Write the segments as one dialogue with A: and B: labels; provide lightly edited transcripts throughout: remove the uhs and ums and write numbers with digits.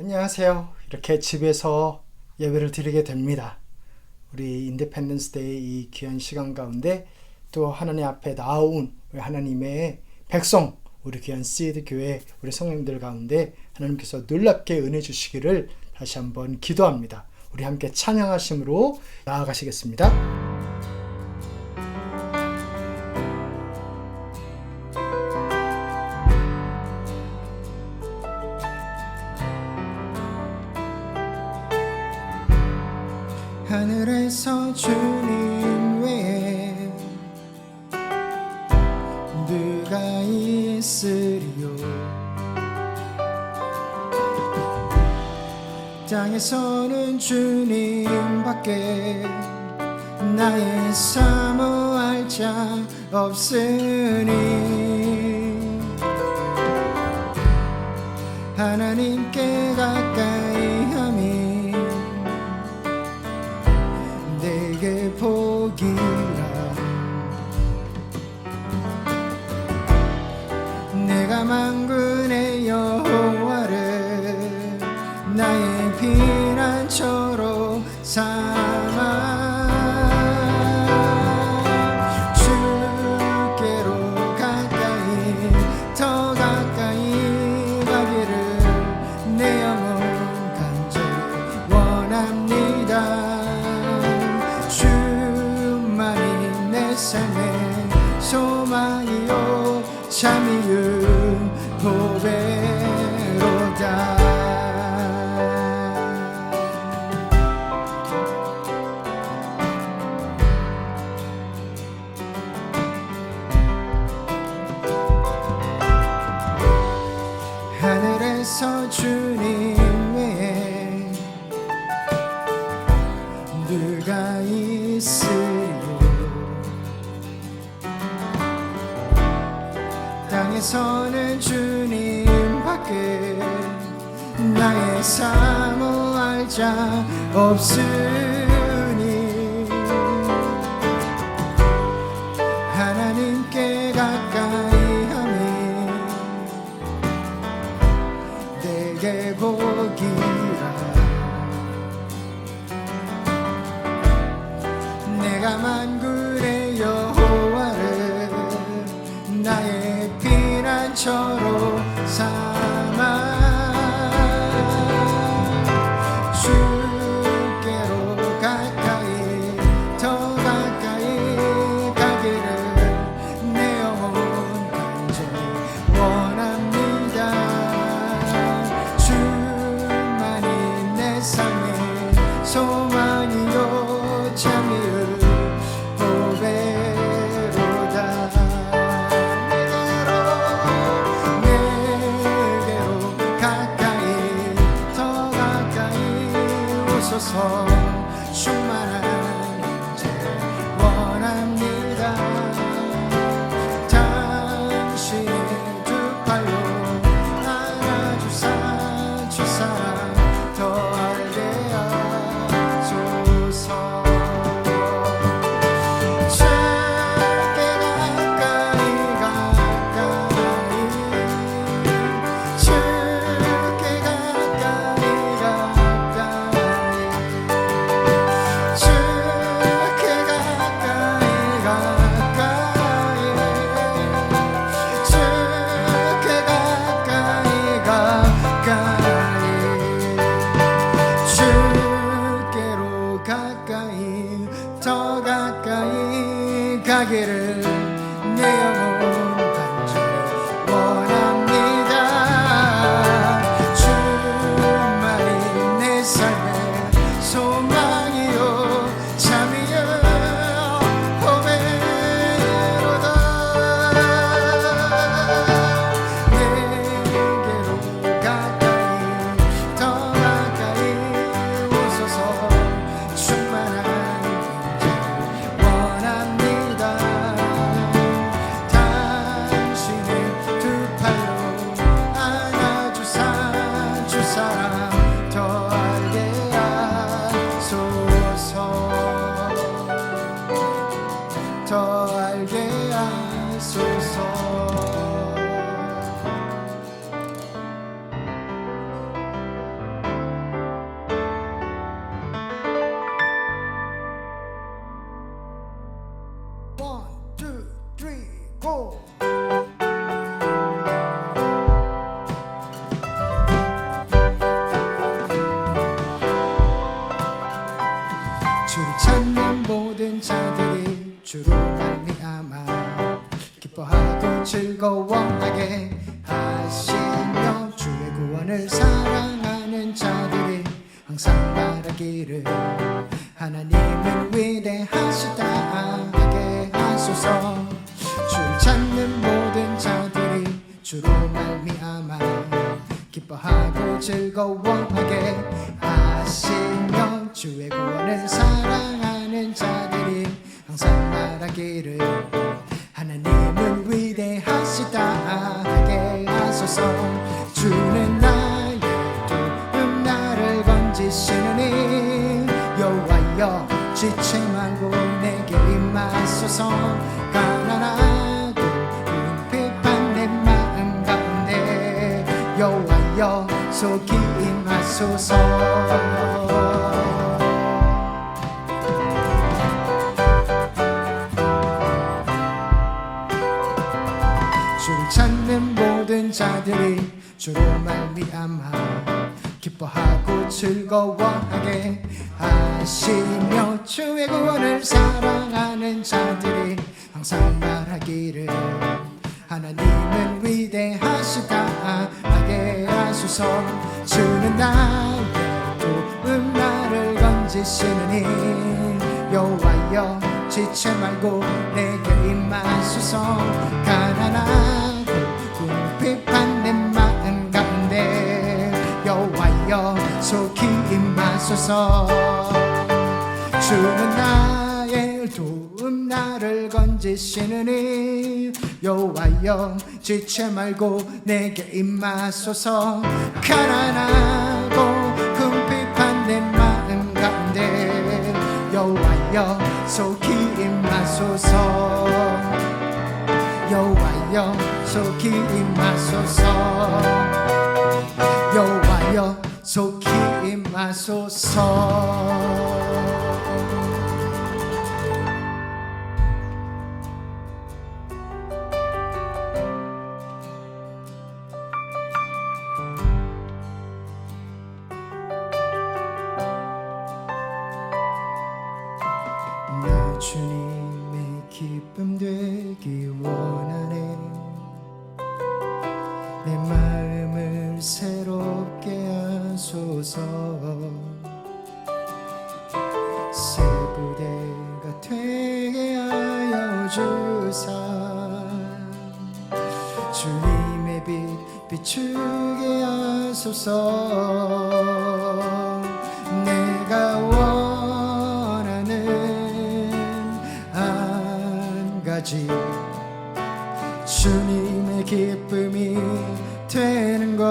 A: 안녕하세요. 이렇게 집에서 예배를 드리게 됩니다. 우리 인디펜던스 데이 이 귀한 시간 가운데 또 하나님 앞에 나온 우리 하나님의 백성, 우리 귀한 시드 교회 우리 성령들 가운데 하나님께서 놀랍게 은혜 주시기를 다시 한번 기도합니다. 우리 함께 찬양하심으로 나아가시겠습니다. 하늘에서 주님 외에 누가 있으리요. 땅에서는 주님밖에 나의 사모할 자 없으니 하나님께 가까이 함이 내게 복이라. 내가 만군의 여호와를 나의 피난처로 삼아 주께로 가까이 더 가까이 가기를 내 영혼 간절히 원합니다. 주만이 내 삶의 소망이요 참이은 보배로다. 하늘에서 주님 외에 누가 있으리요. 땅에서는 주님밖에 나의 사모할 자 없으니 하나님께 가까이 함이 내게 복이라. 내가 만군의 여호와를 나의 피난처로 삼아 주께로 가까이 더 가까이 가기를 내 영혼 간절히 원합니다. 주만이 내 삶의 소망이요 참이요 보배로다. 내게로 가까이 더 가까이 오소서. 충만한 인재 원합니다. 당신의 두 팔로 안아주사 주 사랑 더하게 하소서. 주께 가까이 가까이 주께 가까이 가까이 주께 가까이 가까이 주께 가까이 가까이 주께로 가까이 더 가까이 가기를 내 영혼 간절히 원합니다. 주만이 내 삶의 소망이요 참이요 보배로다. 내게로 가까이 더 가까이 오소서. 충만한 인재 원합니다. 즐거워하게 하시며 주의 구원을 사랑하는 자들이 항상 말하기를 하나님은 위대하시다 하게 하소서. 주를 찾는 모든 자들이 주로 말미암아 기뻐하고 즐거워하게 하시며 주의 구원을 사랑하는 자들이 항상 말하기를 하나님은 위대하시다 하게 하소서. 주는 나의 도움 나를 건지시느니 여호와여 지체 말고 내게 임하소서. 가난하고 궁핍한 내 마음 가운데 여호와여 속히 임하소서. 주를 찾는 모든 자들이 주로 말미암아 기뻐하고 즐거워하게 하시며 주의 구원을 사랑하는 자들이 항상 말하기를 하나님은 위대하시다 하게 하소서. 주는 나의 도움 나를 건지시느니 여호와여 지체 말고 내게 임하소서. 가난하고 궁핍한 내 마음 가운데 여호와여 속히 임하소서. 주는 나의 도움 나를 건지시느니 여호와여 지체 말고 내게 임하소서. 가난하고 궁핍한 내 마음 가운데 여호와여 속히 임하소서. 여호와여 속히 임하소서. 여호와여 속히 임하소서. 나 주님의 기쁨 되기 원하네. 내 마음을 새롭게 하소서. 새 부대가 되게 하여 주사 주님의 빛 비추게 하소서. 내가 원하는 한 가지 주님의 기쁨이 되는 것.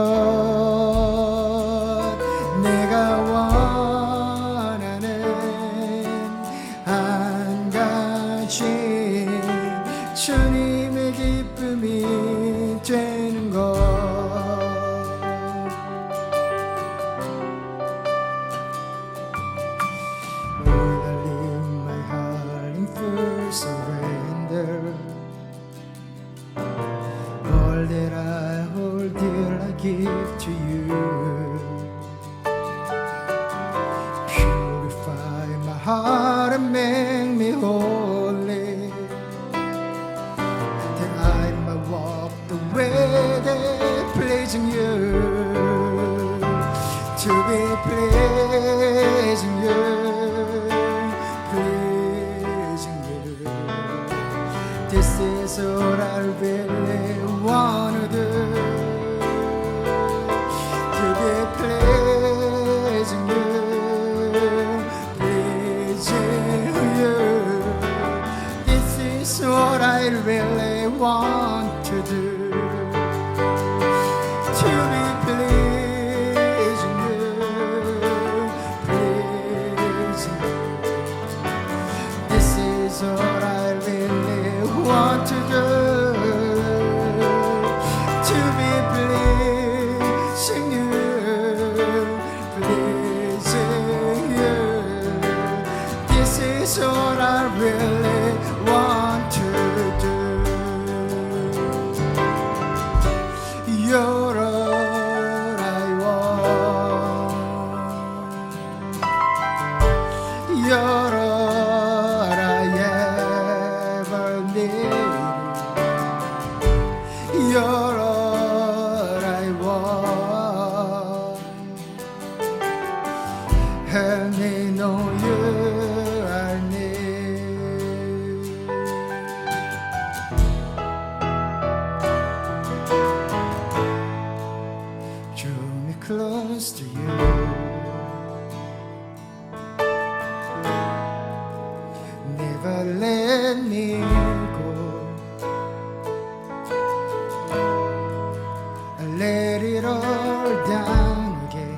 A: 내가 원하는 한 가지 주님의 기쁨이 되는 것. Lord, I live my heart in full surrender. All that I hold dear I give to you. Purify my heart and make me holy, that I might walk the way that pleasing you. To be pleasing you, pleasing you. This is all I really wanna do. To be pleasing you, pleasing you. This is what I really want to do. To be pleasing you, pleasing you. This is what I really want to do. Help me know you are near. Draw me close to you. Never let me go. I let it all down again.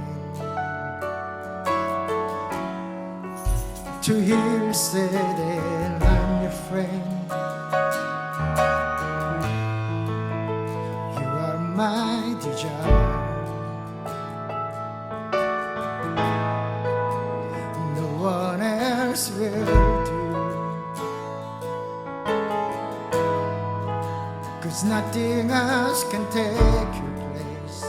A: To hear say that I'm your friend. You are my desire. No one else will do. 'Cause nothing else can take your place.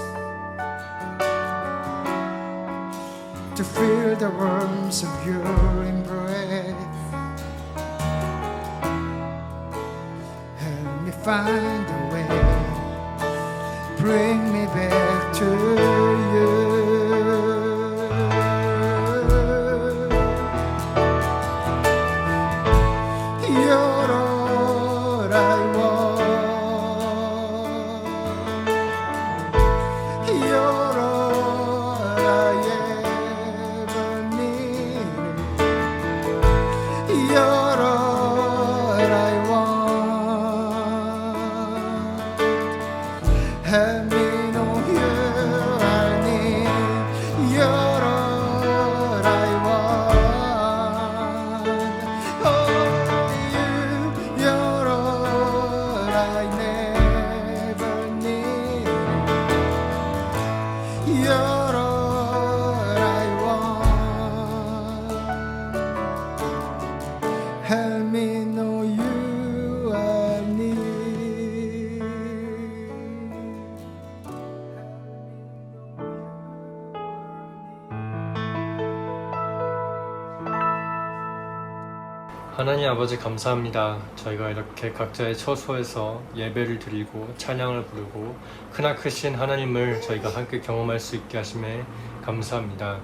A: To feel the warmth of your embrace. Help me find a way. Bring me back to you. You're all I want. You're all I ever need. You're all I want. Help me know you are near. You're all I want. Oh, you're all I never need. You're all I want. Help me know you are near.
B: 하나님 아버지 감사합니다. 저희가 이렇게 각자의 처소에서 예배를 드리고 찬양을 부르고 크나크신 하나님을 저희가 함께 경험할 수 있게 하심에 감사합니다.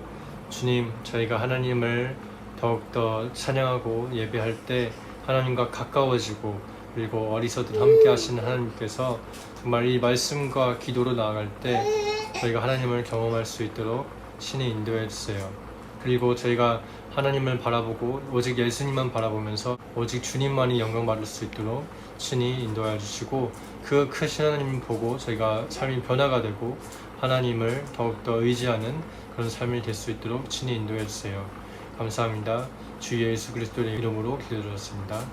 B: 주님, 저희가 하나님을 더욱더 찬양하고 예배할 때 하나님과 가까워지고, 그리고 어리서들 함께 하시는 하나님께서 정말 이 말씀과 기도로 나아갈 때 저희가 하나님을 경험할 수 있도록 신이 인도해 주세요. 그리고 저희가 하나님을 바라보고 오직 예수님만 바라보면서 오직 주님만이 영광 받을 수 있도록 신이 인도하여 주시고, 그 크신 하나님 보고 저희가 삶이 변화가 되고 하나님을 더욱더 의지하는 그런 삶이 될 수 있도록 신이 인도해 주세요. 감사합니다. 주 예수 그리스도의 이름으로 기도드렸습니다.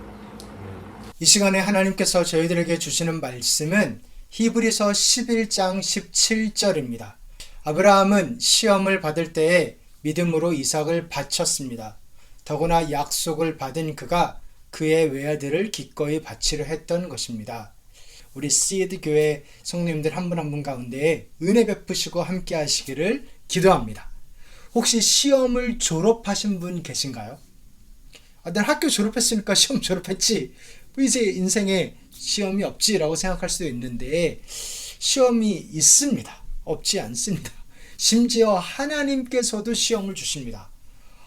A: 이 시간에 하나님께서 저희들에게 주시는 말씀은 히브리서 11장 17절입니다. 아브라함은 시험을 받을 때에 믿음으로 이삭을 바쳤습니다. 더구나 약속을 받은 그가 그의 외아들을 기꺼이 바치려 했던 것입니다. 우리 시드 교회 성도님들 한 분 한 분 가운데 은혜 베푸시고 함께 하시기를 기도합니다. 혹시 시험을 졸업하신 분 계신가요? 난 학교 졸업했으니까 시험 졸업했지, 이제 인생에 시험이 없지라고 생각할 수도 있는데, 시험이 있습니다. 없지 않습니다. 심지어 하나님께서도 시험을 주십니다.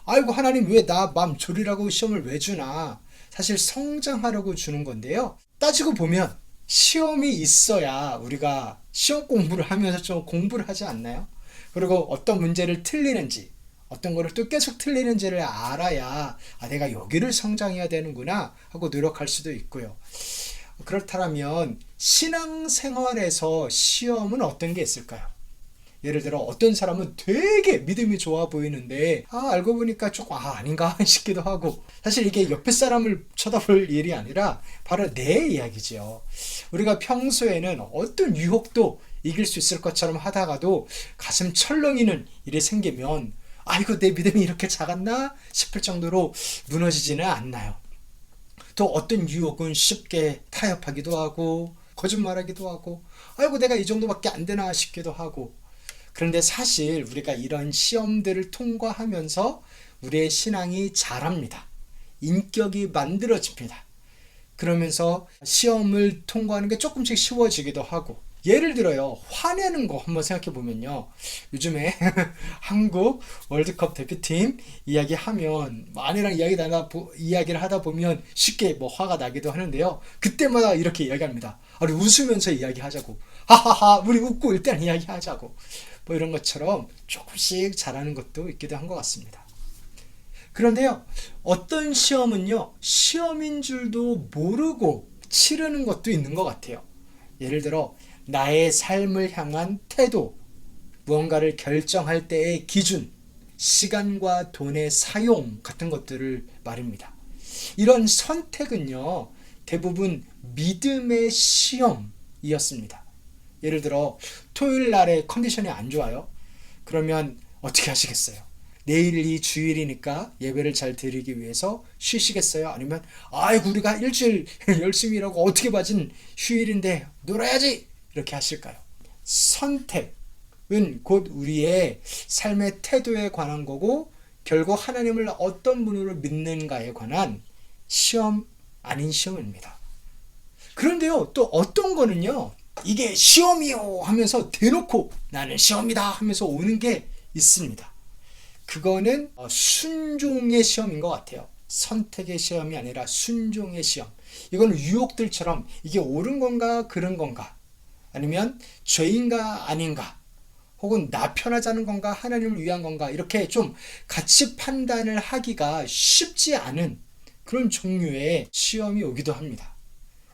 A: 아이고, 하나님 왜 나 맘 졸이라고 시험을 왜 주나? 사실 성장하려고 주는 건데요. 따지고 보면 시험이 있어야 우리가 시험 공부를 하면서 좀 공부를 하지 않나요? 그리고 어떤 문제를 틀리는지, 어떤 거를 또 계속 틀리는지를 알아야 내가 여기를 성장해야 되는구나 하고 노력할 수도 있고요. 그렇다면 신앙생활에서 시험은 어떤 게 있을까요? 예를 들어 어떤 사람은 되게 믿음이 좋아 보이는데 알고 보니까 조금 아닌가 싶기도 하고, 사실 이게 옆에 사람을 쳐다볼 일이 아니라 바로 내 이야기죠. 우리가 평소에는 어떤 유혹도 이길 수 있을 것처럼 하다가도 가슴 철렁이는 일이 생기면 아이고, 내 믿음이 이렇게 작았나 싶을 정도로 무너지지는 않나요? 또 어떤 유혹은 쉽게 타협하기도 하고 거짓말하기도 하고 아이고, 내가 이 정도밖에 안 되나 싶기도 하고. 그런데 사실 우리가 이런 시험들을 통과하면서 우리의 신앙이 자랍니다. 인격이 만들어집니다. 그러면서 시험을 통과하는 게 조금씩 쉬워지기도 하고, 예를 들어요. 화내는 거 한번 생각해 보면요. 요즘에 한국 월드컵 대표팀 이야기하면 아내랑 이야기를 하다 보면 쉽게 뭐 화가 나기도 하는데요. 그때마다 이렇게 이야기합니다. 우리 웃으면서 이야기하자고. 하하하, 우리 웃고 일단 이야기하자고. 뭐 이런 것처럼 조금씩 잘하는 것도 있기도 한 것 같습니다. 그런데요, 어떤 시험은요, 시험인 줄도 모르고 치르는 것도 있는 것 같아요. 예를 들어, 나의 삶을 향한 태도, 무언가를 결정할 때의 기준, 시간과 돈의 사용 같은 것들을 말입니다. 이런 선택은요, 대부분 믿음의 시험이었습니다. 예를 들어, 토요일 날에 컨디션이 안 좋아요. 그러면 어떻게 하시겠어요? 내일이 주일이니까 예배를 잘 드리기 위해서 쉬시겠어요? 아니면 아이고 우리가 일주일 열심히 일하고 어떻게 봐진 휴일인데 놀아야지 이렇게 하실까요? 선택은 곧 우리의 삶의 태도에 관한 거고 결국 하나님을 어떤 분으로 믿는가에 관한 시험 아닌 시험입니다. 그런데요, 또 어떤 거는요, 이게 시험이요 하면서 대놓고 나는 시험이다 하면서 오는 게 있습니다. 그거는 순종의 시험인 것 같아요. 선택의 시험이 아니라 순종의 시험. 이건 유혹들처럼 이게 옳은 건가 그른 건가, 아니면 죄인가 아닌가, 혹은 나 편하자는 건가 하나님을 위한 건가, 이렇게 좀 같이 판단을 하기가 쉽지 않은 그런 종류의 시험이 오기도 합니다.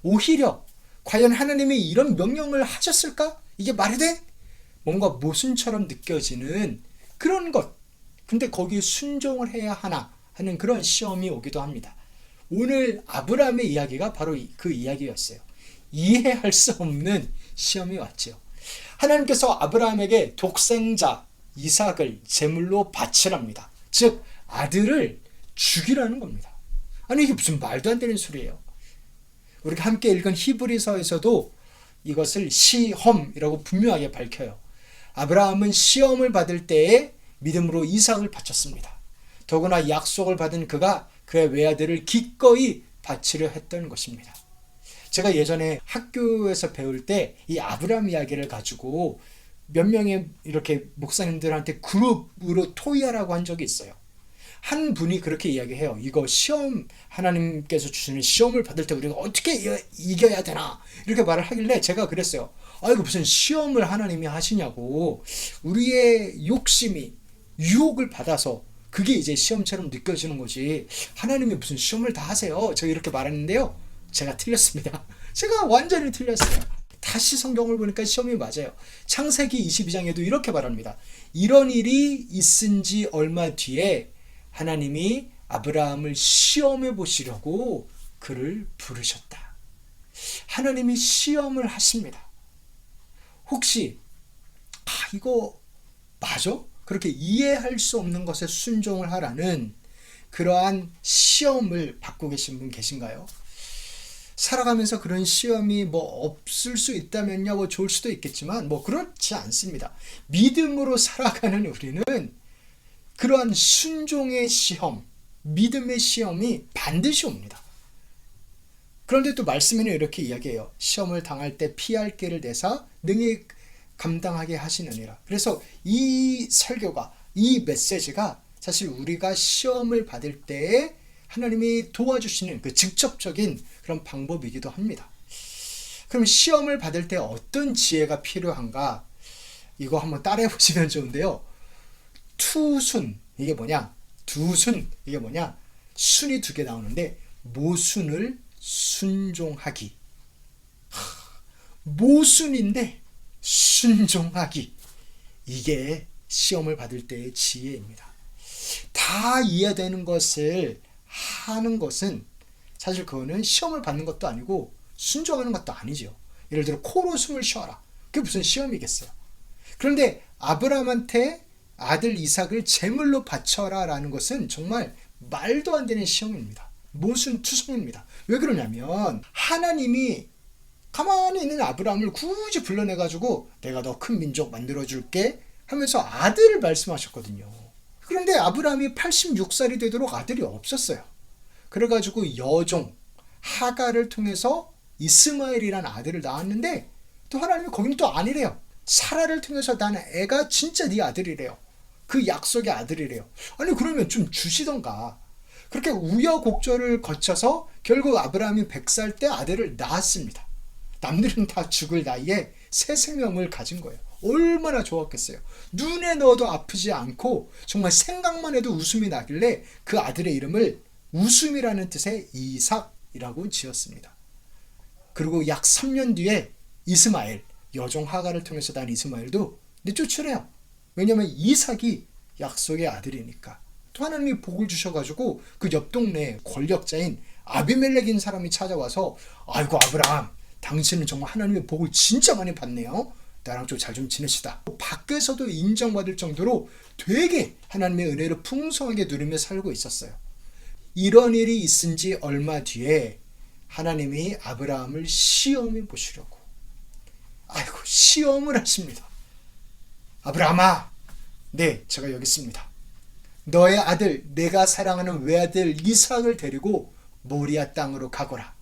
A: 오히려 과연 하나님이 이런 명령을 하셨을까? 이게 말이 돼? 뭔가 모순처럼 느껴지는 그런 것. 근데 거기에 순종을 해야 하나 하는 그런 시험이 오기도 합니다. 오늘 아브라함의 이야기가 바로 그 이야기였어요. 이해할 수 없는 시험이 왔죠. 하나님께서 아브라함에게 독생자 이삭을 제물로 바치랍니다. 즉 아들을 죽이라는 겁니다. 아니 이게 무슨 말도 안 되는 소리예요. 우리가 함께 읽은 히브리서에서도 이것을 시험이라고 분명하게 밝혀요. 아브라함은 시험을 받을 때에 믿음으로 이삭을 바쳤습니다. 더구나 약속을 받은 그가 그의 외아들을 기꺼이 바치려 했던 것입니다. 제가 예전에 학교에서 배울 때 이 아브라함 이야기를 가지고 몇 명의 이렇게 목사님들한테 그룹으로 토의하라고 한 적이 있어요. 한 분이 그렇게 이야기해요. 이거 시험, 하나님께서 주시는 시험을 받을 때 우리가 어떻게 이겨야 되나 이렇게 말을 하길래 제가 그랬어요. 이거 무슨 시험을 하나님이 하시냐고. 우리의 욕심이 유혹을 받아서 그게 이제 시험처럼 느껴지는 거지, 하나님이 무슨 시험을 다 하세요. 제가 이렇게 말했는데요, 제가 틀렸습니다. 제가 완전히 틀렸어요. 다시 성경을 보니까 시험이 맞아요. 창세기 22장에도 이렇게 말합니다. 이런 일이 있은 지 얼마 뒤에 하나님이 아브라함을 시험해 보시려고 그를 부르셨다. 하나님이 시험을 하십니다. 혹시 이거 맞아? 그렇게 이해할 수 없는 것에 순종을 하라는 그러한 시험을 받고 계신 분 계신가요? 살아가면서 그런 시험이 없을 수 있다면요, 좋을 수도 있겠지만 그렇지 않습니다. 믿음으로 살아가는 우리는 그러한 순종의 시험, 믿음의 시험이 반드시 옵니다. 그런데 또 말씀에는 이렇게 이야기해요. 시험을 당할 때 피할 길을 내사 능히 감당하게 하시느니라. 그래서 이 설교가, 이 메시지가 사실 우리가 시험을 받을 때에 하나님이 도와주시는 그 직접적인 그런 방법이기도 합니다. 그럼 시험을 받을 때 어떤 지혜가 필요한가? 이거 한번 따라해 보시면 좋은데요. 투순, 이게 뭐냐? 두순, 이게 뭐냐? 순이 두 개 나오는데 모순을 순종하기. 모순인데 순종하기. 이게 시험을 받을 때의 지혜입니다. 다 이해되는 것을 하는 것은 사실 그거는 시험을 받는 것도 아니고 순종하는 것도 아니죠. 예를 들어 코로 숨을 쉬어라. 그게 무슨 시험이겠어요. 그런데 아브라함한테 아들 이삭을 제물로 바쳐라 라는 것은 정말 말도 안 되는 시험입니다. 모순투성입니다. 왜 그러냐면 하나님이 가만히 있는 아브라함을 굳이 불러내가지고 내가 더 큰 민족 만들어줄게 하면서 아들을 말씀하셨거든요. 그런데 아브라함이 86살이 되도록 아들이 없었어요. 그래가지고 여종 하갈을 통해서 이스마엘이라는 아들을 낳았는데 또 하나님이 거기는 또 아니래요. 사라를 통해서 난 애가 진짜 네 아들이래요. 그 약속의 아들이래요. 아니 그러면 좀 주시던가. 그렇게 우여곡절을 거쳐서 결국 아브라함이 100살 때 아들을 낳았습니다. 남들은 다 죽을 나이에 새 생명을 가진 거예요. 얼마나 좋았겠어요. 눈에 넣어도 아프지 않고 정말 생각만 해도 웃음이 나길래 그 아들의 이름을 웃음이라는 뜻의 이삭이라고 지었습니다. 그리고 약 3년 뒤에 이스마엘, 여종 하가를 통해서 난 이스마엘도 내쫓으래요. 왜냐하면 이삭이 약속의 아들이니까. 또 하나님이 복을 주셔가지고 그 옆 동네에 권력자인 아비멜렉인 사람이 찾아와서 아이고 아브라함, 당신은 정말 하나님의 복을 진짜 많이 받네요. 나랑 좀 잘 좀 지내시다. 밖에서도 인정받을 정도로 되게 하나님의 은혜를 풍성하게 누리며 살고 있었어요. 이런 일이 있은 지 얼마 뒤에 하나님이 아브라함을 시험해 보시려고 아이고 시험을 하십니다. 아브라함아, 네 제가 여기 있습니다. 너의 아들 내가 사랑하는 외아들 이삭을 데리고 모리아 땅으로 가거라.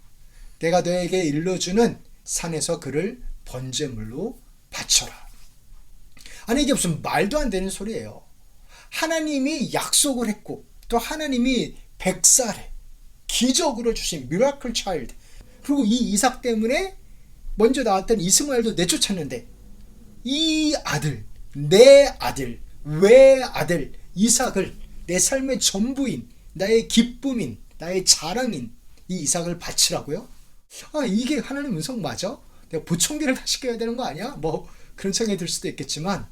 A: 내가 너에게 일러주는 산에서 그를 번제물로 바쳐라. 아니 이게 무슨 말도 안 되는 소리예요. 하나님이 약속을 했고 또 하나님이 100살에 기적으로 주신 미라클 차일드, 그리고 이 이삭 때문에 먼저 나왔던 이스마엘도 내쫓았는데 이 아들, 내 아들, 외아들 이삭을 내 삶의 전부인, 나의 기쁨인, 나의 자랑인 이 이삭을 바치라고요? 아 이게 하나님 음성 맞아? 내가 보청기를 다시 껴야 되는 거 아니야? 뭐 그런 생각이 들 수도 있겠지만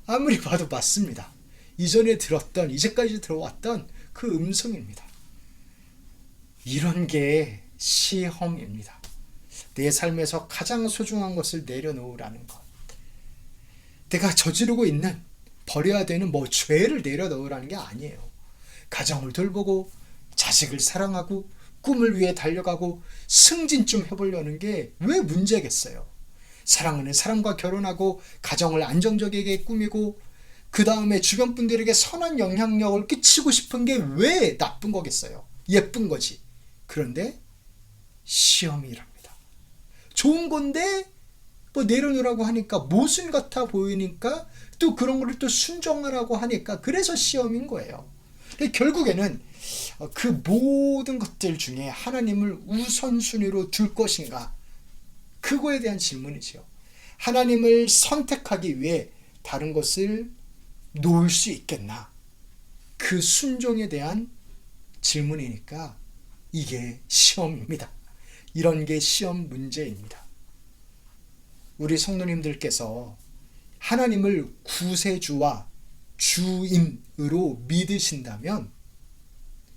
A: 아무리 봐도 맞습니다. 이전에 들었던, 이제까지 들어왔던 그 음성입니다. 이런 게 시험입니다. 내 삶에서 가장 소중한 것을 내려놓으라는 것. 내가 저지르고 있는, 버려야 되는 뭐 죄를 내려놓으라는 게 아니에요. 가정을 돌보고 자식을 사랑하고 꿈을 위해 달려가고 승진 좀 해보려는 게 왜 문제겠어요. 사랑하는 사람과 결혼하고 가정을 안정적이게 꾸미고 그 다음에 주변 분들에게 선한 영향력을 끼치고 싶은 게 왜 나쁜 거겠어요. 예쁜 거지. 그런데 시험이랍니다. 좋은 건데 뭐 내려놓으라고 하니까 모순 같아 보이니까 또 그런 거를 또 순종하라고 하니까 그래서 시험인 거예요. 결국에는 그 모든 것들 중에 하나님을 우선순위로 둘 것인가, 그거에 대한 질문이지요. 하나님을 선택하기 위해 다른 것을 놓을 수 있겠나, 그 순종에 대한 질문이니까 이게 시험입니다. 이런 게 시험 문제입니다. 우리 성도님들께서 하나님을 구세주와 주인으로 믿으신다면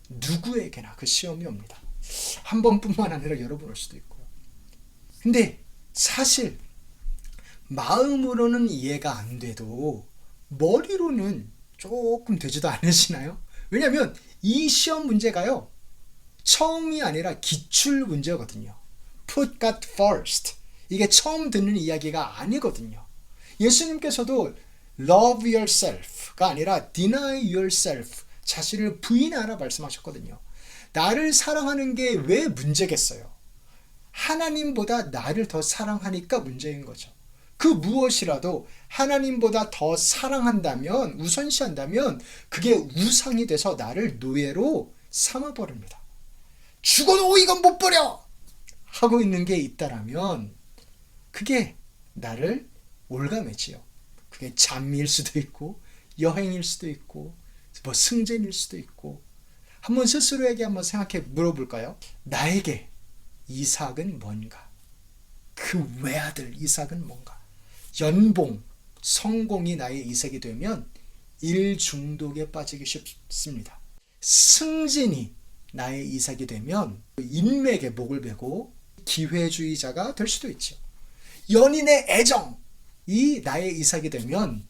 A: 누구에게나 그 시험이 옵니다. 한 번뿐만 아니라 여러 번 올 수도 있고요. 근데 사실 마음으로는 이해가 안 돼도 머리로는 조금 되지도 않으시나요? 왜냐하면 이 시험 문제가요, 처음이 아니라 기출 문제거든요. Put God first. 이게 처음 듣는 이야기가 아니거든요. 예수님께서도 love yourself가 아니라 deny yourself, 자신을 부인하라 말씀하셨거든요. 나를 사랑하는 게 왜 문제겠어요? 하나님보다 나를 더 사랑하니까 문제인 거죠. 그 무엇이라도 하나님보다 더 사랑한다면, 우선시한다면 그게 우상이 돼서 나를 노예로 삼아버립니다. 죽어도 이건 못 버려! 하고 있는 게 있다라면 그게 나를 올가매지요. 그게 잠일 수도 있고 여행일 수도 있고 뭐 승진일 수도 있고. 한번 스스로에게 한번 생각해 물어볼까요? 나에게 이삭은 뭔가? 그 외아들 이삭은 뭔가? 연봉, 성공이 나의 이삭이 되면 일 중독에 빠지기 쉽습니다. 승진이 나의 이삭이 되면 인맥에 목을 베고 기회주의자가 될 수도 있죠. 연인의 애정이 나의 이삭이 되면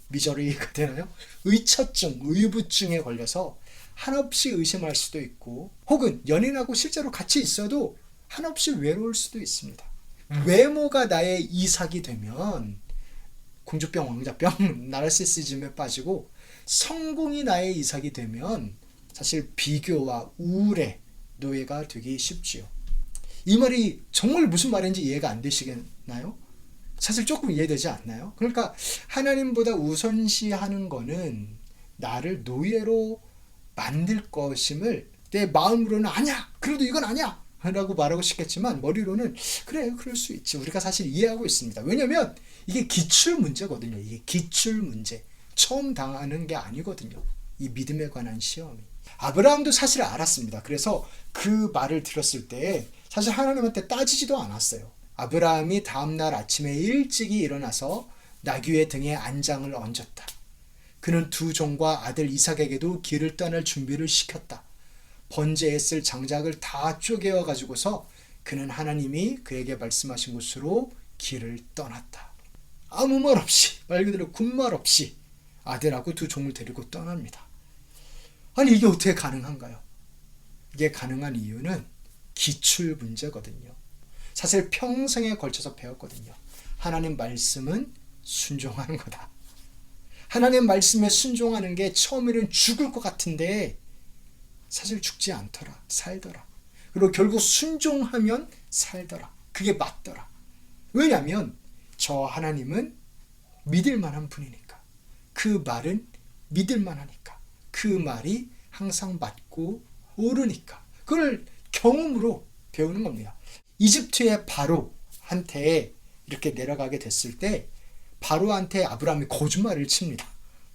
A: 미저리가 되나요? 의처증, 의부증에 걸려서 한없이 의심할 수도 있고, 혹은 연인하고 실제로 같이 있어도 한없이 외로울 수도 있습니다. 외모가 나의 이삭이 되면 공주병, 왕자병, 나르시시즘에 빠지고, 성공이 나의 이삭이 되면 사실 비교와 우울의 노예가 되기 쉽지요. 이 말이 정말 무슨 말인지 이해가 안 되시겠나요? 않나요? 사실 조금 이해되지 않나요? 그러니까 하나님보다 우선시하는 거는 나를 노예로 만들 것임을 내 마음으로는 아니야, 그래도 이건 아니야 라고 말하고 싶겠지만 머리로는 그래, 그럴 수 있지. 우리가 사실 이해하고 있습니다. 왜냐면 이게 기출 문제거든요. 이게 기출 문제. 처음 당하는 게 아니거든요. 이 믿음에 관한 시험이. 아브라함도 사실 알았습니다. 그래서 그 말을 들었을 때 사실 하나님한테 따지지도 않았어요. 아브라함이 다음날 아침에 일찍이 일어나서 나귀의 등에 안장을 얹었다. 그는 두 종과 아들 이삭에게도 길을 떠날 준비를 시켰다. 번제에 쓸 장작을 다 쪼개어 가지고서 그는 하나님이 그에게 말씀하신 곳으로 길을 떠났다. 아무 말 없이, 말 그대로 군말 없이 아들하고 두 종을 데리고 떠납니다. 아니 이게 어떻게 가능한가요? 이게 가능한 이유는 기출 문제거든요. 사실 평생에 걸쳐서 배웠거든요. 하나님 말씀은 순종하는 거다. 하나님 말씀에 순종하는 게 처음에는 죽을 것 같은데 사실 죽지 않더라. 살더라. 그리고 결국 순종하면 살더라. 그게 맞더라. 왜냐하면 저 하나님은 믿을 만한 분이니까. 그 말은 믿을 만하니까. 그 말이 항상 맞고 옳으니까. 그걸 경험으로 배우는 겁니다. 이집트의 바로한테 이렇게 내려가게 됐을 때 바로한테 아브라함이 거짓말을 칩니다.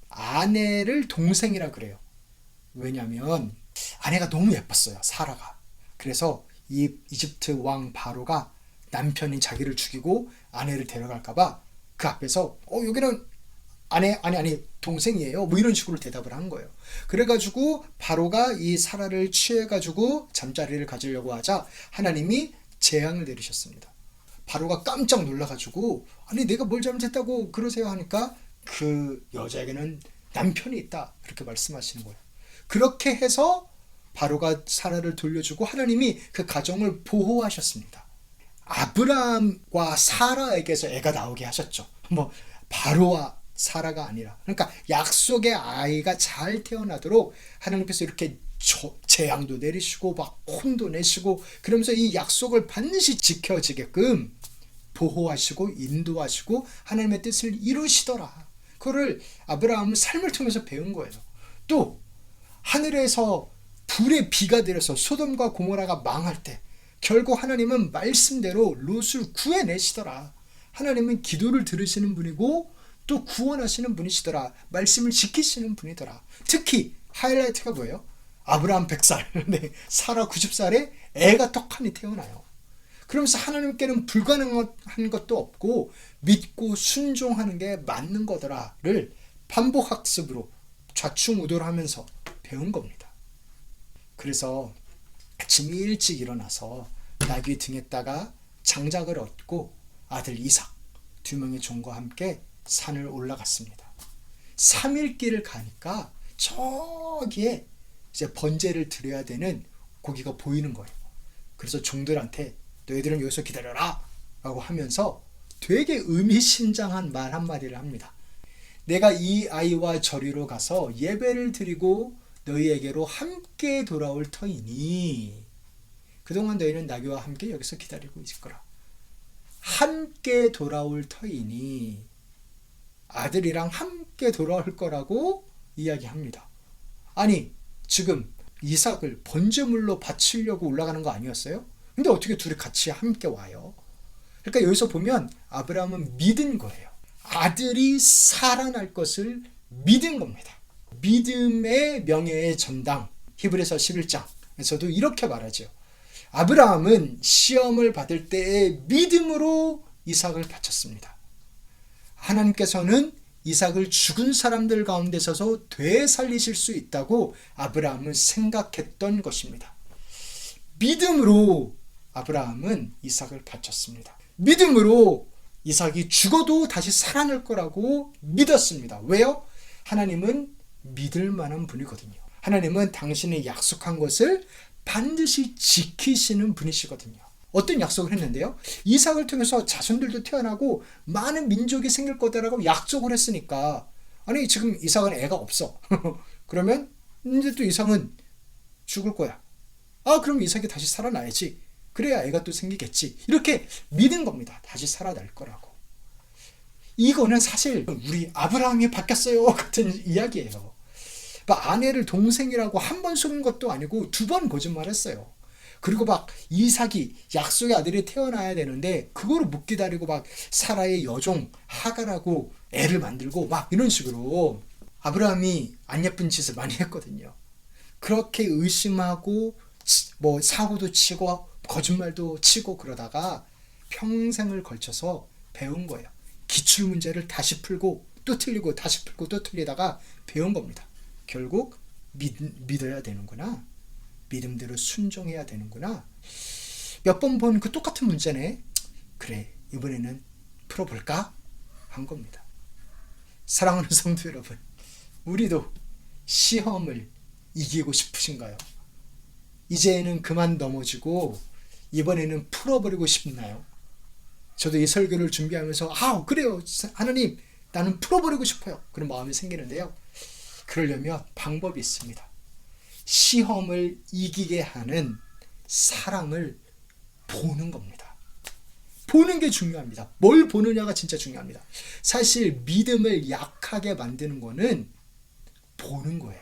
A: 아내를 동생이라 그래요. 왜냐하면 아내가 너무 예뻤어요. 사라가. 그래서 이 이집트 왕 바로가 남편인 자기를 죽이고 아내를 데려갈까봐 그 앞에서 여기는 아니 동생이에요. 뭐 이런 식으로 대답을 한 거예요. 그래가지고 바로가 이 사라를 취해가지고 잠자리를 가지려고 하자 하나님이 재앙을 내리셨습니다. 바로가 깜짝 놀라가지고 아니 내가 뭘 잘못했다고 그러세요 하니까 그 여자에게는 남편이 있다 그렇게 말씀하시는 거예요. 그렇게 해서 바로가 사라를 돌려주고 하나님이 그 가정을 보호하셨습니다. 아브라함과 사라에게서 애가 나오게 하셨죠. 뭐 바로와 사라가 아니라. 그러니까 약속의 아이가 잘 태어나도록 하나님께서 이렇게 재앙도 내리시고 막 혼도 내시고 그러면서 이 약속을 반드시 지켜지게끔 보호하시고 인도하시고 하나님의 뜻을 이루시더라. 그거를 아브라함은 삶을 통해서 배운 거예요. 또 하늘에서 불의 비가 내려서 소돔과 고모라가 망할 때 결국 하나님은 말씀대로 롯을 구해내시더라. 하나님은 기도를 들으시는 분이고 또 구원하시는 분이시더라. 말씀을 지키시는 분이더라. 특히 하이라이트가 뭐예요? 아브라함 100살, 네, 사라 90살에 애가 떡하니 태어나요. 그러면서 하나님께는 불가능한 것도 없고 믿고 순종하는 게 맞는 거더라를 반복학습으로 좌충우돌 하면서 배운 겁니다. 그래서 아침 일찍 일어나서 나귀 등에다가 장작을 얻고 아들 이삭 두 명의 종과 함께 산을 올라갔습니다. 3일 길을 가니까 저기에 이제 번제를 드려야 되는 고기가 보이는 거예요. 그래서 종들한테 너희들은 여기서 기다려라 라고 하면서 되게 의미심장한 말 한마디를 합니다. 내가 이 아이와 저리로 가서 예배를 드리고 너희에게로 함께 돌아올 터이니 그동안 너희는 나귀와 함께 여기서 기다리고 있을 거라. 함께 돌아올 터이니 아들이랑 함께 돌아올 거라고 이야기합니다. 아니 지금 이삭을 번제물로 바치려고 올라가는 거 아니었어요? 근데 어떻게 둘이 같이 함께 와요? 그러니까 여기서 보면 아브라함은 믿은 거예요. 아들이 살아날 것을 믿은 겁니다. 믿음의 명예의 전당 히브리서 11장에서도 이렇게 말하죠. 아브라함은 시험을 받을 때의 믿음으로 이삭을 바쳤습니다. 하나님께서는 이삭을 죽은 사람들 가운데서도 되살리실 수 있다고 아브라함은 생각했던 것입니다. 믿음으로 아브라함은 이삭을 바쳤습니다. 믿음으로 이삭이 죽어도 다시 살아날 거라고 믿었습니다. 왜요? 하나님은 믿을 만한 분이거든요. 하나님은 당신이 약속한 것을 반드시 지키시는 분이시거든요. 어떤 약속을 했는데요? 이삭을 통해서 자손들도 태어나고 많은 민족이 생길 거다라고 약속을 했으니까 아니 지금 이삭은 애가 없어. 그러면 이제 또 이삭은 죽을 거야. 그럼 이삭이 다시 살아나야지. 그래야 애가 또 생기겠지. 이렇게 믿은 겁니다. 다시 살아날 거라고. 이거는 사실 우리 아브라함이 바뀌었어요 같은 이야기예요. 막 아내를 동생이라고 한 번 속은 것도 아니고 2번 거짓말했어요. 그리고 막 이삭이 약속의 아들이 태어나야 되는데 그거를 못 기다리고 막 사라의 여종 하가라고 애를 만들고 막 이런 식으로 아브라함이 안 예쁜 짓을 많이 했거든요. 그렇게 의심하고 뭐 사고도 치고 거짓말도 치고 그러다가 평생을 걸쳐서 배운 거예요. 기출문제를 다시 풀고 또 틀리고 다시 풀고 또 틀리다가 배운 겁니다. 결국 믿어야 되는구나. 믿음대로 순종해야 되는구나. 몇 번 본 그 똑같은 문제네. 그래, 이번에는 풀어볼까? 한 겁니다. 사랑하는 성도 여러분, 우리도 시험을 이기고 싶으신가요? 이제는 그만 넘어지고 이번에는 풀어버리고 싶나요? 저도 이 설교를 준비하면서 그래요 하나님, 나는 풀어버리고 싶어요, 그런 마음이 생기는데요. 그러려면 방법이 있습니다. 시험을 이기게 하는 사랑을 보는 겁니다. 보는 게 중요합니다. 뭘 보느냐가 진짜 중요합니다. 사실 믿음을 약하게 만드는 거는 보는 거예요.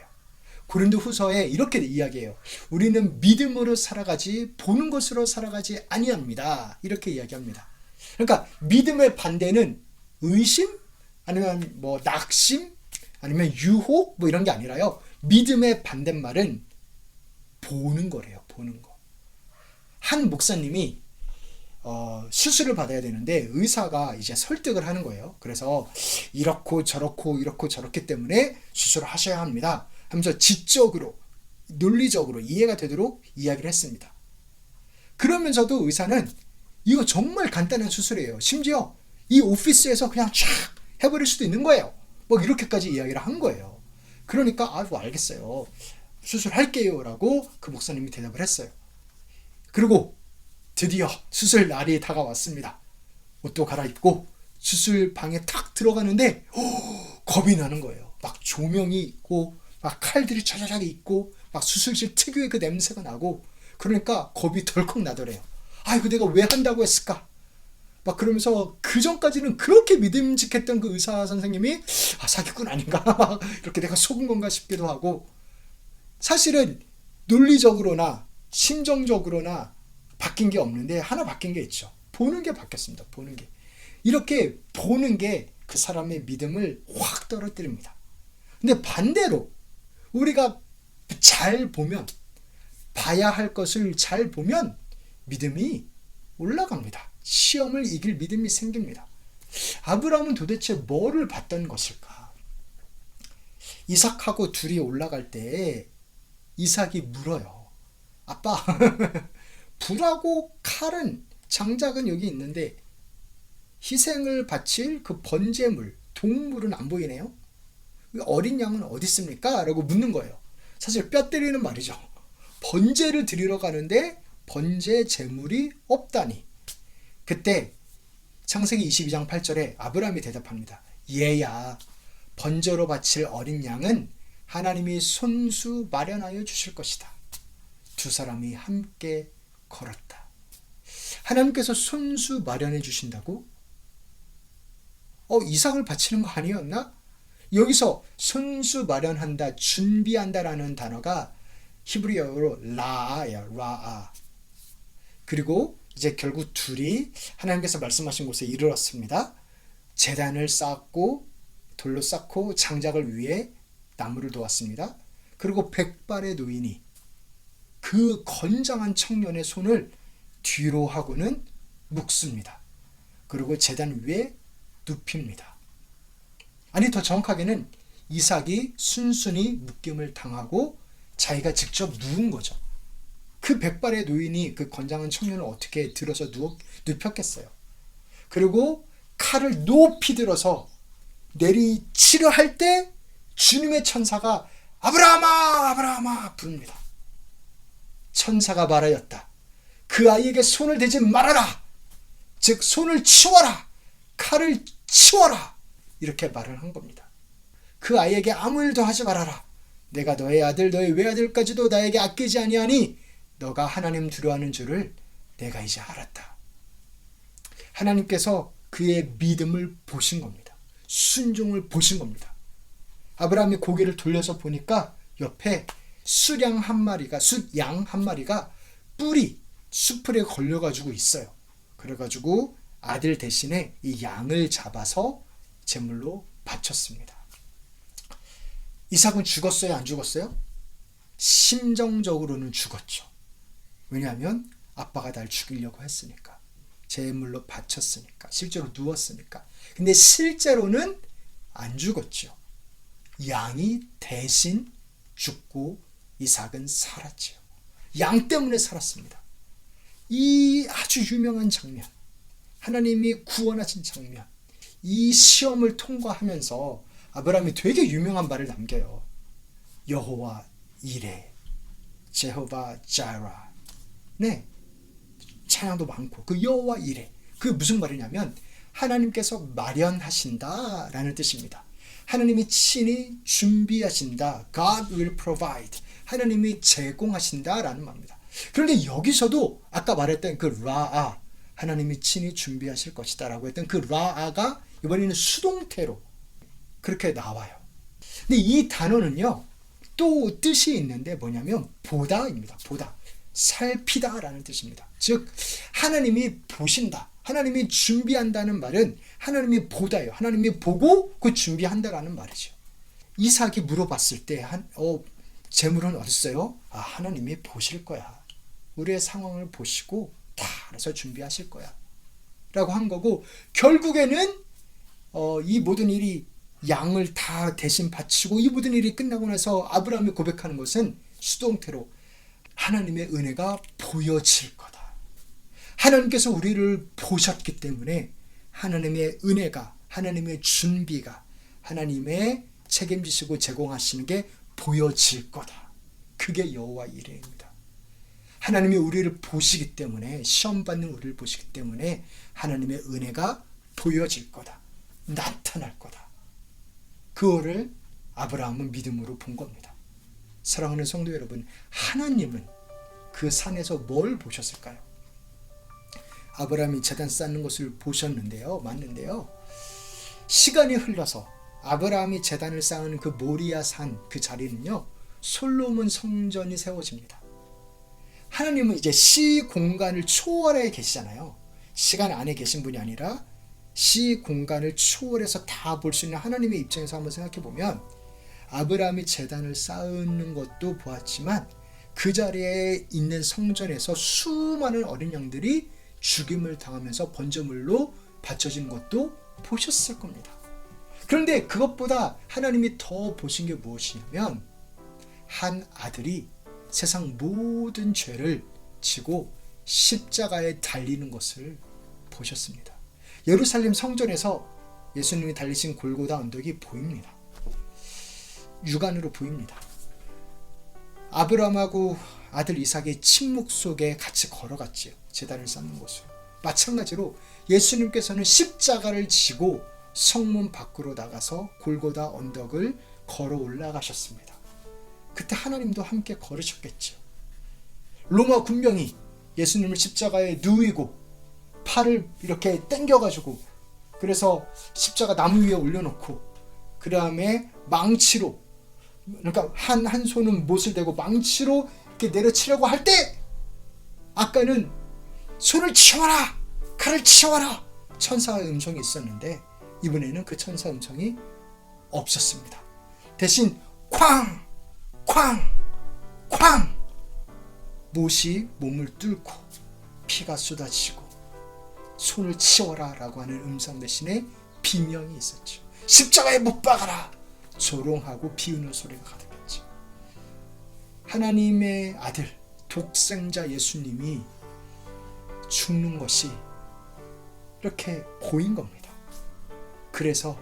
A: 고린도후서에 이렇게 이야기해요. 우리는 믿음으로 살아가지 보는 것으로 살아가지 아니합니다. 이렇게 이야기합니다. 그러니까 믿음의 반대는 의심 아니면 뭐 낙심 아니면 유혹 뭐 이런 게 아니라요. 믿음의 반대말은 보는 거래요. 보는 거. 한 목사님이 수술을 받아야 되는데 의사가 이제 설득을 하는 거예요. 그래서 이렇고 저렇고 이렇고 저렇기 때문에 수술을 하셔야 합니다 하면서 지적으로 논리적으로 이해가 되도록 이야기를 했습니다. 그러면서도 의사는 이거 정말 간단한 수술이에요. 심지어 이 오피스에서 그냥 쫙 해버릴 수도 있는 거예요. 뭐 이렇게까지 이야기를 한 거예요. 그러니까 알겠어요, 수술할게요 라고 그 목사님이 대답을 했어요. 그리고 드디어 수술 날이 다가왔습니다. 옷도 갈아입고 수술방에 탁 들어가는데 겁이 나는 거예요. 막 조명이 있고 막 칼들이 차차차게 있고 막 수술실 특유의 그 냄새가 나고 그러니까 겁이 덜컥 나더래요. 이거 내가 왜 한다고 했을까? 막 그러면서 그 전까지는 그렇게 믿음직했던 그 의사 선생님이 사기꾼 아닌가? 막 이렇게 내가 속은 건가 싶기도 하고, 사실은 논리적으로나 심정적으로나 바뀐 게 없는데 하나 바뀐 게 있죠. 보는 게 바뀌었습니다. 보는 게. 이렇게 보는 게 그 사람의 믿음을 확 떨어뜨립니다. 근데 반대로 우리가 잘 보면, 봐야 할 것을 잘 보면 믿음이 올라갑니다. 시험을 이길 믿음이 생깁니다. 아브라함은 도대체 뭐를 봤던 것일까? 이삭하고 둘이 올라갈 때 이삭이 물어요. 아빠, 불하고 칼은, 장작은 여기 있는데 희생을 바칠 그 번제물, 동물은 안 보이네요. 어린 양은 어디 있습니까? 라고 묻는 거예요. 사실 뼈 때리는 말이죠. 번제를 드리러 가는데 번제 제물이 없다니. 그때 창세기 22장 8절에 아브라함이 대답합니다. 얘야, 번제로 바칠 어린 양은 하나님이 손수 마련하여 주실 것이다. 두 사람이 함께 걸었다. 하나님께서 손수 마련해 주신다고? 이삭을 바치는 거 아니었나? 여기서 손수 마련한다, 준비한다라는 단어가 히브리어로 라아야, 라아. 그리고 이제 결국 둘이 하나님께서 말씀하신 곳에 이르렀습니다. 제단을 쌓고 돌로 쌓고 장작을 위에 나무를 놓았습니다. 그리고 100발의 노인이 그 건장한 청년의 손을 뒤로 하고는 묶습니다. 그리고 제단 위에 눕힙니다. 아니, 더 정확하게는 이삭이 순순히 묶임을 당하고 자기가 직접 누운 거죠. 그 100발의 노인이 그 건장한 청년을 어떻게 들어서 눕혔겠어요. 그리고 칼을 높이 들어서 내리치려 할 때 주님의 천사가 아브라함아, 아브라함아 부릅니다. 천사가 말하였다. 그 아이에게 손을 대지 말아라. 즉 손을 치워라. 칼을 치워라. 이렇게 말을 한 겁니다. 그 아이에게 아무 일도 하지 말아라. 내가 너의 아들, 너의 외아들까지도 나에게 아끼지 아니하니 너가 하나님 두려워하는 줄을 내가 이제 알았다. 하나님께서 그의 믿음을 보신 겁니다. 순종을 보신 겁니다. 아브라함이 고개를 돌려서 보니까 옆에 숫양 한 마리가 뿔이 수풀에 걸려가지고 있어요. 그래가지고 아들 대신에 이 양을 잡아서 제물로 바쳤습니다. 이삭은 죽었어요? 안 죽었어요? 심정적으로는 죽었죠. 왜냐하면 아빠가 날 죽이려고 했으니까. 제물로 바쳤으니까. 실제로 누웠으니까. 근데 실제로는 안 죽었죠. 양이 대신 죽고 이삭은 살았죠. 양 때문에 살았습니다. 이 아주 유명한 장면, 하나님이 구원하신 장면, 이 시험을 통과하면서 아브라함이 되게 유명한 말을 남겨요. 여호와 이레, 제호바 자라. 네, 찬양도 많고 그 여호와 이레. 그게 무슨 말이냐면 하나님께서 마련하신다라는 뜻입니다. 하나님이 친히 준비하신다. God will provide. 하나님이 제공하신다라는 말입니다. 그런데 여기서도 아까 말했던 그 라아, 하나님이 친히 준비하실 것이다 라고 했던 그 라아가 이번에는 수동태로 그렇게 나와요. 근데 이 단어는요, 또 뜻이 있는데 뭐냐면 보다입니다. 보다. 살피다 라는 뜻입니다. 즉 하나님이 보신다, 하나님이 준비한다는 말은 하나님이 보다예요. 하나님이 보고 그 준비한다라는 말이죠. 이삭이 물어봤을 때 재물은 어딨어요? 하나님이 보실 거야. 우리의 상황을 보시고 다 알아서 준비하실 거야 라고 한 거고, 결국에는 이 모든 일이 양을 다 대신 바치고 이 모든 일이 끝나고 나서 아브라함이 고백하는 것은 수동태로 하나님의 은혜가 보여질 거다. 하나님께서 우리를 보셨기 때문에 하나님의 은혜가, 하나님의 준비가, 하나님의 책임지시고 제공하시는 게 보여질 거다. 그게 여호와 이레입니다. 하나님이 우리를 보시기 때문에, 시험받는 우리를 보시기 때문에 하나님의 은혜가 보여질 거다. 나타날 거다. 그거를 아브라함은 믿음으로 본 겁니다. 사랑하는 성도 여러분, 하나님은 그 산에서 뭘 보셨을까요? 아브라함이 제단 쌓는 것을 보셨는데요. 맞는데요. 시간이 흘러서 아브라함이 제단을 쌓은 그 모리아 산 그 자리는요, 솔로몬 성전이 세워집니다. 하나님은 이제 시 공간을 초월해 계시잖아요. 시간 안에 계신 분이 아니라 시 공간을 초월해서 다 볼 수 있는 하나님의 입장에서 한번 생각해 보면, 아브라함이 제단을 쌓는 것도 보았지만 그 자리에 있는 성전에서 수많은 어린 양들이 죽임을 당하면서 번제물로 바쳐진 것도 보셨을 겁니다. 그런데 그것보다 하나님이 더 보신 게 무엇이냐면, 한 아들이 세상 모든 죄를 지고 십자가에 달리는 것을 보셨습니다. 예루살렘 성전에서 예수님이 달리신 골고다 언덕이 보입니다. 육안으로 보입니다. 아브라함하고 아들 이삭의 침묵 속에 같이 걸어갔지요. 제단을 쌓는 곳으로. 마찬가지로 예수님께서는 십자가를 지고 성문 밖으로 나가서 골고다 언덕을 걸어 올라가셨습니다. 그때 하나님도 함께 걸으셨겠죠. 로마 군병이 예수님을 십자가에 누이고 팔을 이렇게 당겨가지고, 그래서 십자가 나무 위에 올려놓고 그 다음에 망치로, 그러니까 한 손은 못을 대고 망치로 이렇게 내려치려고 할 때, 아까는 손을 치워라, 칼을 치워라 천사의 음성이 있었는데 이번에는 그 천사 음성이 없었습니다. 대신 쾅! 쾅! 쾅! 못이 몸을 뚫고 피가 쏟아지고 손을 치워라 라고 하는 음성 대신에 비명이 있었죠. 십자가에 못 박아라! 조롱하고 비우는 소리가 가득했죠. 하나님의 아들, 독생자 예수님이 죽는 것이 이렇게 보인 겁니다. 그래서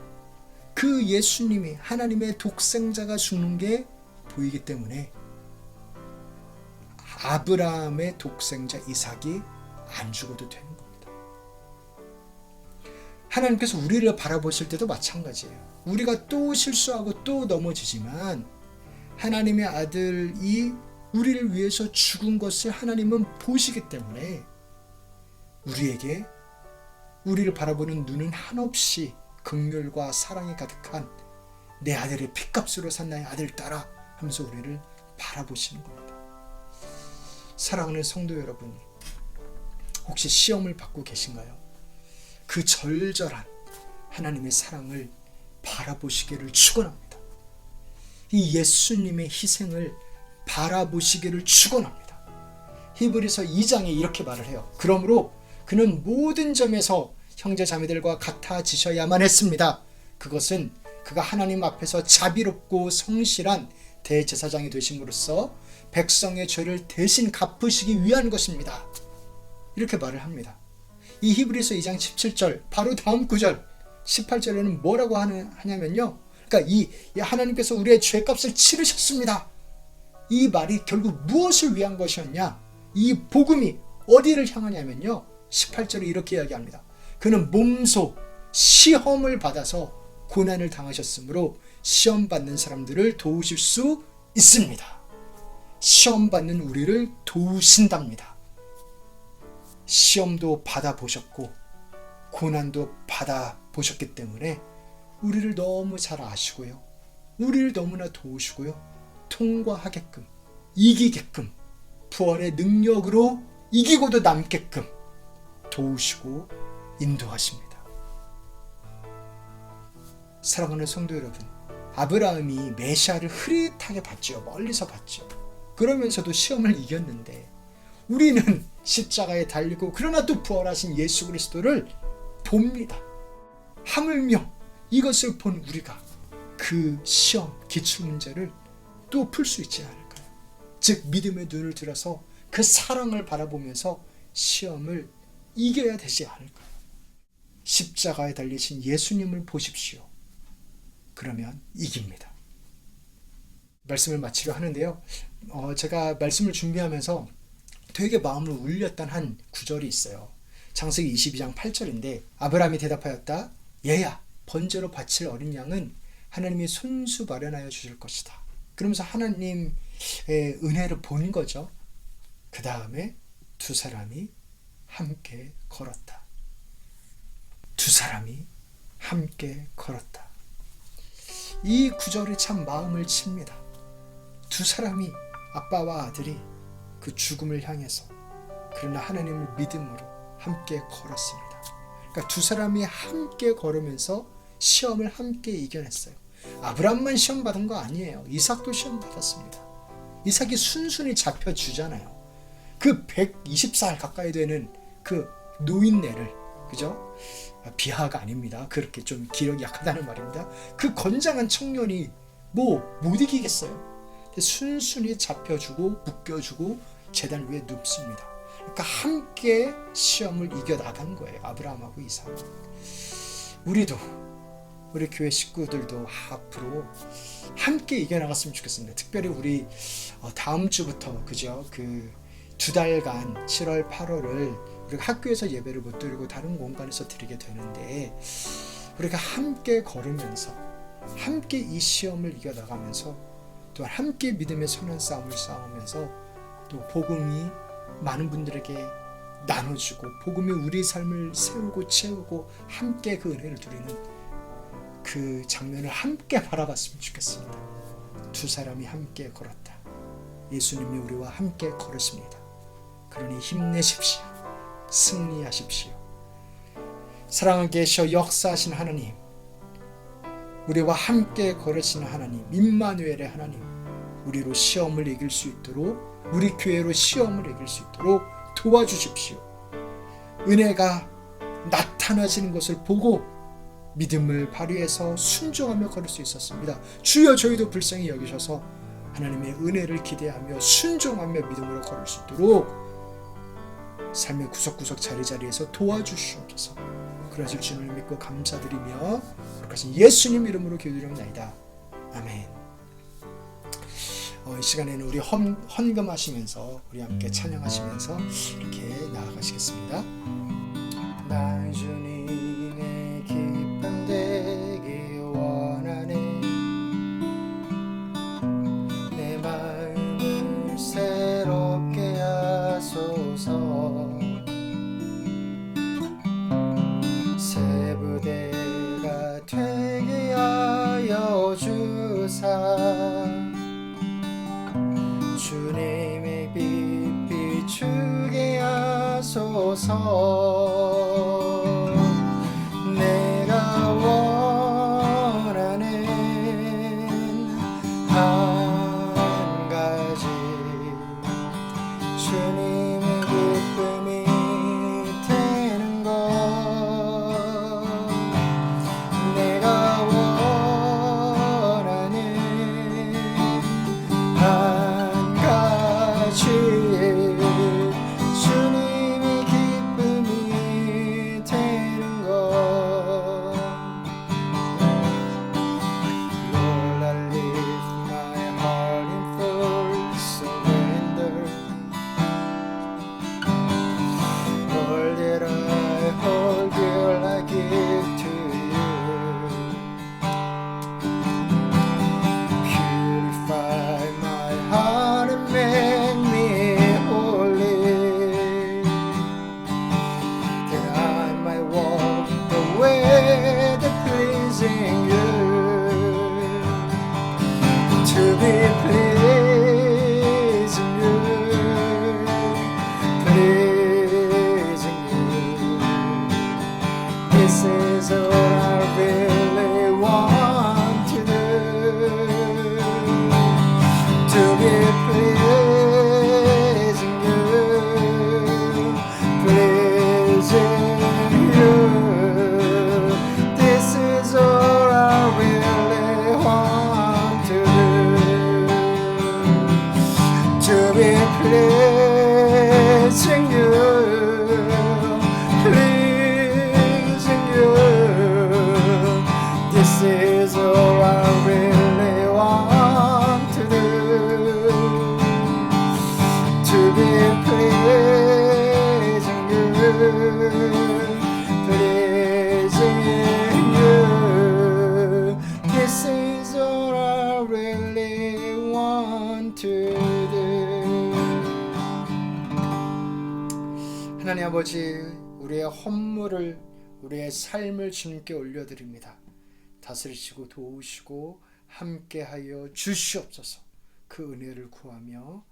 A: 그 예수님이, 하나님의 독생자가 죽는 게 보이기 때문에 아브라함의 독생자 이삭이 안 죽어도 되는 겁니다. 하나님께서 우리를 바라보실 때도 마찬가지예요. 우리가 또 실수하고 또 넘어지지만 하나님의 아들이 우리를 위해서 죽은 것을 하나님은 보시기 때문에 우리에게 우리를 바라보는 눈은 한없이 긍휼과 사랑이 가득한 내 아들의 핏값으로 산 나의 아들 딸아 하면서 우리를 바라보시는 겁니다. 사랑하는 성도 여러분, 혹시 시험을 받고 계신가요? 그 절절한 하나님의 사랑을 바라보시기를 축원합니다. 이 예수님의 희생을 바라보시기를 축원합니다. 히브리서 2장에 이렇게 말을 해요. 그러므로 그는 모든 점에서 형제 자매들과 같아지셔야만 했습니다. 그것은 그가 하나님 앞에서 자비롭고 성실한 대제사장이 되심으로써 백성의 죄를 대신 갚으시기 위한 것입니다. 이렇게 말을 합니다. 이 히브리서 2장 17절 바로 다음 구절 18절에는 뭐라고 하냐면요. 그러니까 이 하나님께서 우리의 죄값을 치르셨습니다. 이 말이 결국 무엇을 위한 것이었냐? 이 복음이 어디를 향하냐면요. 18절에 이렇게 이야기합니다. 그는 몸소 시험을 받아서 고난을 당하셨으므로 시험 받는 사람들을 도우실 수 있습니다. 시험 받는 우리를 도우신답니다. 시험도 받아보셨고 고난도 받아보셨기 때문에 우리를 너무 잘 아시고요. 우리를 너무나 도우시고요. 통과하게끔, 이기게끔, 부활의 능력으로 이기고도 남게끔 도우시고 인도하십니다. 사랑하는 성도 여러분, 아브라함이 메시아를 흐릿하게 봤죠. 멀리서 봤죠. 그러면서도 시험을 이겼는데 우리는 십자가에 달리고 그러나 또 부활하신 예수 그리스도를 봅니다. 하물며 이것을 본 우리가 그 시험, 기출문제를 또 풀 수 있지 않을까요? 즉 믿음의 눈을 들어서 그 사랑을 바라보면서 시험을 이겨야 되지 않을까요? 십자가에 달리신 예수님을 보십시오. 그러면 이깁니다. 말씀을 마치려 하는데요. 제가 말씀을 준비하면서 되게 마음을 울렸던 한 구절이 있어요. 창세기 22장 8절인데 아브라함이 대답하였다. 얘야, 번제로 바칠 어린 양은 하나님이 손수 마련하여 주실 것이다. 그러면서 하나님의 은혜를 본 거죠. 그 다음에 두 사람이 함께 걸었다. 두 사람이 함께 걸었다. 이 구절이 참 마음을 칩니다. 두 사람이, 아빠와 아들이 그 죽음을 향해서 그러나 하나님을 믿음으로 함께 걸었습니다. 그러니까 두 사람이 함께 걸으면서 시험을 함께 이겨냈어요. 아브라함만 시험 받은 거 아니에요. 이삭도 시험 받았습니다. 이삭이 순순히 잡혀주잖아요. 그 120살 가까이 되는 그 노인네를, 그죠? 비하가 아닙니다. 그렇게 좀 기력이 약하다는 말입니다. 그 건장한 청년이 못 이기겠어요. 근데 순순히 잡혀주고 묶여주고 제단 위에 눕습니다. 그러니까 함께 시험을 이겨나간 거예요. 아브라함하고 이삭은. 우리 교회 식구들도 앞으로 함께 이겨나갔으면 좋겠습니다. 특별히 우리 다음 주부터, 그죠? 그 2달간 7월 8월을 우리가 학교에서 예배를 못 드리고 다른 공간에서 드리게 되는데 우리가 함께 걸으면서 함께 이 시험을 이겨나가면서 또 함께 믿음의 선한 싸움을 싸우면서 또 복음이 많은 분들에게 나눠주고 복음이 우리 삶을 세우고 채우고 함께 그 은혜를 누리는 그 장면을 함께 바라봤으면 좋겠습니다. 두 사람이 함께 걸었다. 예수님이 우리와 함께 걸으십니다. 그러니 힘내십시오. 승리하십시오. 사랑하게 계셔 역사하신 하나님, 우리와 함께 걸으시는 하나님, 임마누엘의 하나님, 우리로 시험을 이길 수 있도록, 우리 교회로 시험을 이길 수 있도록 도와주십시오. 은혜가 나타나시는 것을 보고 믿음을 발휘해서 순종하며 걸을 수 있었습니다. 주여 저희도 불쌍히 여기셔서 하나님의 은혜를 기대하며 순종하며 믿음으로 걸을 수 있도록 삶의 구석구석 자리자리에서 도와주시옵소서. 그러실 주님을 믿고 감사드리며 거룩하신 예수님 이름으로 기도드립니다. 아멘. 이 시간에는 우리 헌금하시면서 우리 함께 찬양하시면서 이렇게 나아가시겠습니다. 나 주님의 기쁨 되기 원하네. 내 마음을 새롭게 하소서. 주소서. 내가 원하는 한 가지, 주님의 기쁨이 되는 것. 내가 원하는 한 가지, 주님의 기쁨이 되는 것. Lord, I lift my heart in full surrender. All that I hold dear I give to you. Purify my heart and make me holy, that I might walk the way that pleasing you, to be pleasing you, pleasing you. This is all I really want to do, to be pleasing you, pleasing you. This is all I really want to do, to be pleasing you, pleasing you. This is all I really want to do, to be pleasing you, pleasing you. This is all I really want to do. 하나님 아버지, 우리의 헌물을, 우리의 삶을 주님께 올려드립니다. 다스리시고 도우시고 함께하여 주시옵소서. 그 은혜를 구하며,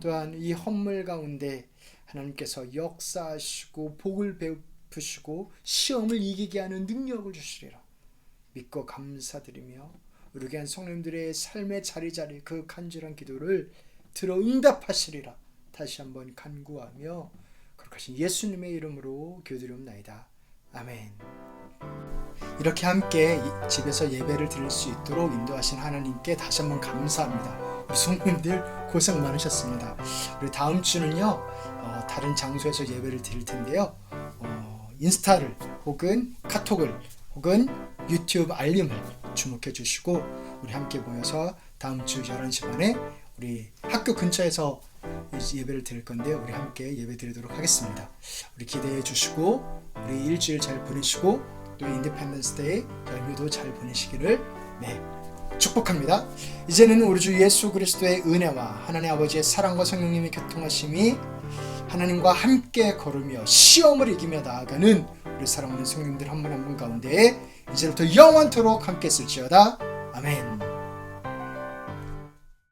A: 또한 이 헌물 가운데 하나님께서 역사하시고 복을 베푸시고 시험을 이기게 하는 능력을 주시리라 믿고 감사드리며, 우리 교회 성도님들의 삶의 자리자리 그 간절한 기도를 들어 응답하시리라 다시 한번 간구하며, 그렇게 하신 예수님의 이름으로 기도드리옵나이다. 아멘. 이렇게 함께 집에서 예배를 드릴 수 있도록 인도하신 하나님께 다시 한번 감사합니다. 우리 성도님들 고생 많으셨습니다. 우리 다음 주는요, 다른 장소에서 예배를 드릴 텐데요, 인스타를 혹은 카톡을 혹은 유튜브 알림을 주목해 주시고 우리 함께 모여서 다음 주 11시 반에 우리 학교 근처에서 예배를 드릴 건데 우리 함께 예배 드리도록 하겠습니다. 우리 기대해 주시고 우리 일주일 잘 보내시고 또 인디펜던스 데이 연휴도 잘 보내시기를 축복합니다. 이제는 우리 주 예수 그리스도의 은혜와 하나님 아버지의 사랑과 성령님의 교통하심이 하나님과 함께 걸으며 시험을 이기며 나아가는 우리 사랑하는 성령님들 한 분 한 분 가운데 이제부터 영원토록 함께 있을지어다. 아멘.